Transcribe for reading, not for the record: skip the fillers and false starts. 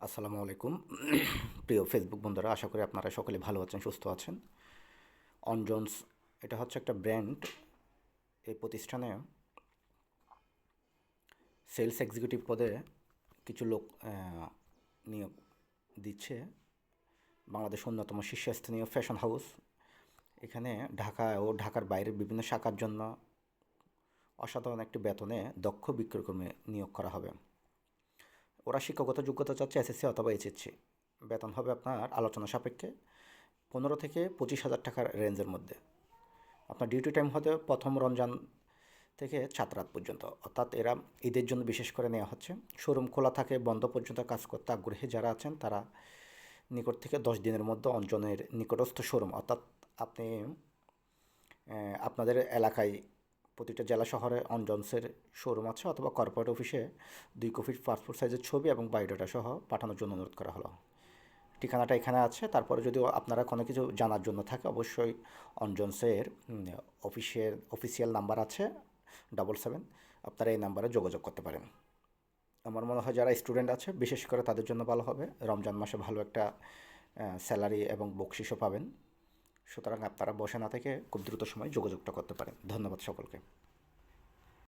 আসসালামু আলাইকুম। প্রিয় ফেসবুক বন্ধুরা, আশা করি আপনারা সকলে ভালো আছেন, সুস্থ আছেন। অনজন্স এটা হচ্ছে একটা ব্র্যান্ড। এই প্রতিষ্ঠানে সেলস এক্সিকিউটিভ পদে কিছু লোক নিয়োগ দিচ্ছে। বাংলাদেশ অন্যতম শীর্ষস্থানীয় ফ্যাশন হাউস। এখানে ঢাকা ও ঢাকার বাইরের বিভিন্ন শাখার জন্য অসাধারণ একটি বেতনে দক্ষ বিক্রয়কর্মী নিয়োগ করা হবে। ওরা শিক্ষাগত যোগ্যতা চাচ্ছে এসএসসি অথবা এইচএসসি। বেতন হবে আপনার আলোচনা সাপেক্ষে 15 থেকে 25 হাজার টাকার রেঞ্জের মধ্যে। আপনার ডিউটি টাইম হবে প্রথম রমজান থেকে 7 রাত পর্যন্ত, অর্থাৎ এরা ঈদের জন্য বিশেষ করে নেওয়া হচ্ছে। শোরুম খোলা থাকে বন্ধ পর্যন্ত কাজ করতে আগ্রহী যারা আছেন তারা নিকট থেকে 10 দিনের মধ্যে অঞ্চলের নিকটস্থ শোরুম, অর্থাৎ আপনি আপনাদের এলাকায় প্রতিটা জেলা শহরে অনজন্সের শোরুম আছে, অথবা কর্পোরেট অফিসে 2 কপি পাসপোর্ট সাইজের ছবি এবং বায়োডাটা সহ পাঠানোর জন্য অনুরোধ করা হলো। ঠিকানাটা এখানে আছে। তারপরে যদি আপনারা কোনো কিছু জানার জন্য থাকে, অবশ্যই অনজন্সের অফিসিয়াল নাম্বার আছে 77, আপনারা এই নাম্বারে যোগাযোগ করতে পারেন। আমার মনে হয় যারা স্টুডেন্ট আছে বিশেষ করে তাদের জন্য ভালো হবে। রমজান মাসে ভালো একটা স্যালারি এবং বকশিসও পাবেন। সুতরাং আপনারা বসে না থেকে খুব দ্রুত সময় যোগাযোগটা করতে পারেন। ধন্যবাদ সকলকে।